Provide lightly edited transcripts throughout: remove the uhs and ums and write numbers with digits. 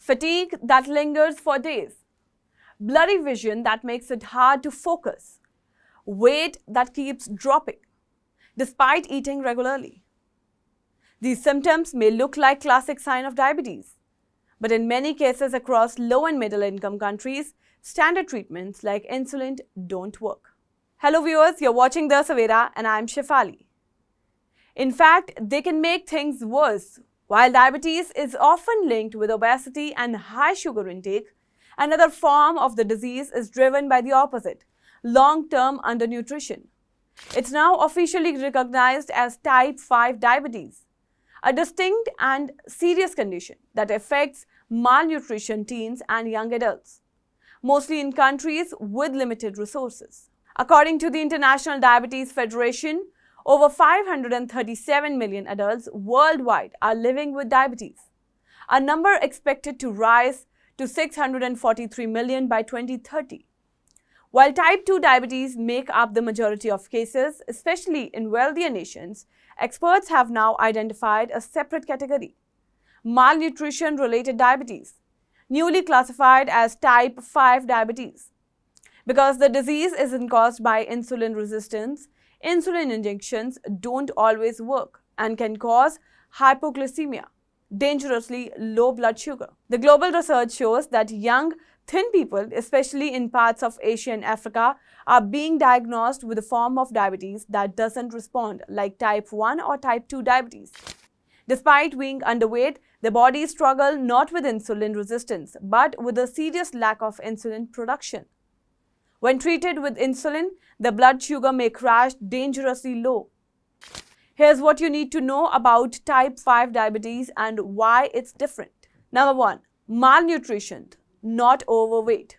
fatigue that lingers for days, blurry vision that makes it hard to focus, weight that keeps dropping despite eating regularly. These symptoms may look like classic sign of diabetes, but in many cases across low and middle income countries, standard treatments like insulin don't work. Hello viewers, you're watching the Savera and I'm Shefali. In fact, they can make things worse. While diabetes is often linked with obesity and high sugar intake, another form of the disease is driven by the opposite, long-term undernutrition. It's now officially recognized as type 5 diabetes, a distinct and serious condition that affects malnutrition teens and young adults, mostly in countries with limited resources. According to the International Diabetes Federation, over 537 million adults worldwide are living with diabetes, a number expected to rise to 643 million by 2030. While type 2 diabetes make up the majority of cases, especially in wealthier nations, experts have now identified a separate category, malnutrition-related diabetes, newly classified as type 5 diabetes. Because the disease isn't caused by insulin resistance, insulin injections don't always work and can cause hypoglycemia, dangerously low blood sugar. The global research shows that young, thin people, especially in parts of Asia and Africa, are being diagnosed with a form of diabetes that doesn't respond like type 1 or type 2 diabetes. Despite being underweight, the bodies struggle not with insulin resistance, but with a serious lack of insulin production. When treated with insulin, the blood sugar may crash dangerously low. Here's what you need to know about type 5 diabetes and why it's different. Number 1. Malnutrition, not overweight.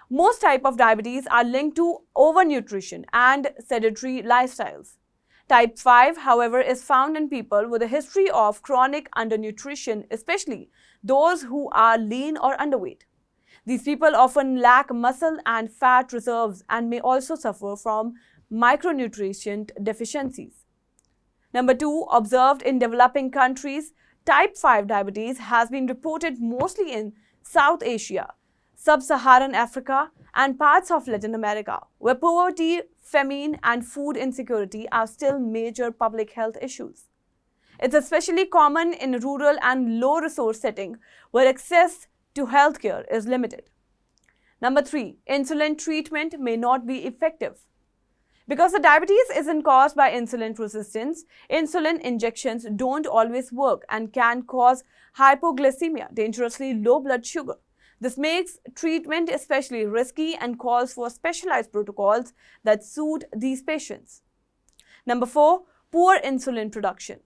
Most types of diabetes are linked to overnutrition and sedentary lifestyles. Type 5, however, is found in people with a history of chronic undernutrition, especially those who are lean or underweight. These people often lack muscle and fat reserves and may also suffer from micronutrient deficiencies. Number 2, observed in developing countries, type 5 diabetes has been reported mostly in South Asia, Sub-Saharan Africa, and parts of Latin America, where poverty, famine, and food insecurity are still major public health issues. It's especially common in rural and low-resource settings where access to healthcare is limited. Number 3, insulin treatment may not be effective. Because the diabetes isn't caused by insulin resistance, insulin injections don't always work and can cause hypoglycemia, dangerously low blood sugar. This makes treatment especially risky and calls for specialized protocols that suit these patients. Number 4, poor insulin production.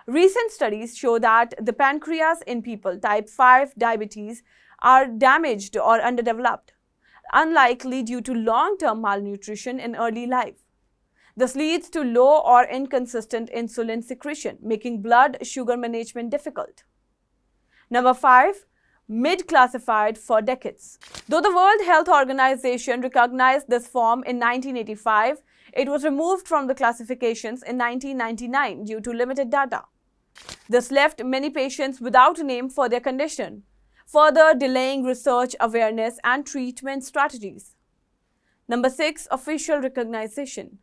Recent studies show that the pancreas in people type 5 diabetes are damaged or underdeveloped, unlikely due to long-term malnutrition in early life. This leads to low or inconsistent insulin secretion, making blood sugar management difficult. Number 5, mid-classified for decades. Though the World Health Organization recognized this form in 1985, it was removed from the classifications in 1999 due to limited data. This left many patients without a name for their condition, further delaying research, awareness, and treatment strategies. Number 6, official recognition.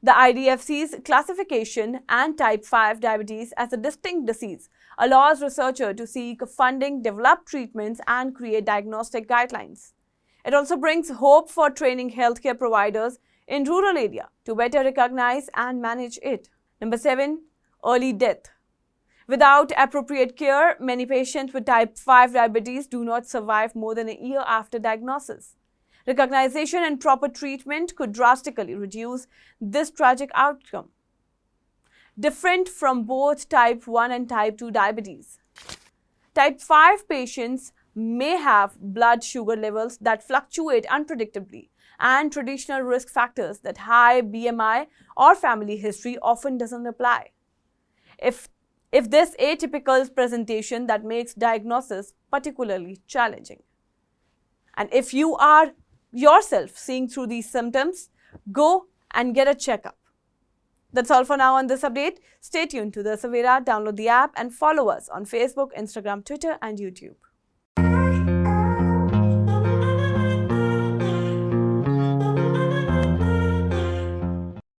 The IDFC's classification and type 5 diabetes as a distinct disease allows researchers to seek funding, develop treatments, and create diagnostic guidelines. It also brings hope for training healthcare providers in rural areas to better recognize and manage it. Number 7, early death. Without appropriate care, many patients with type 5 diabetes do not survive more than a year after diagnosis. Recognition and proper treatment could drastically reduce this tragic outcome. Different from both type 1 and type 2 diabetes. Type 5 patients may have blood sugar levels that fluctuate unpredictably and traditional risk factors that high BMI or family history often doesn't apply. If this atypical presentation that makes diagnosis particularly challenging. And if you are yourself seeing through these symptoms, go and get a checkup. That's all for now on this update. Stay tuned to the Savera, download the app and follow us on Facebook, Instagram, Twitter and YouTube.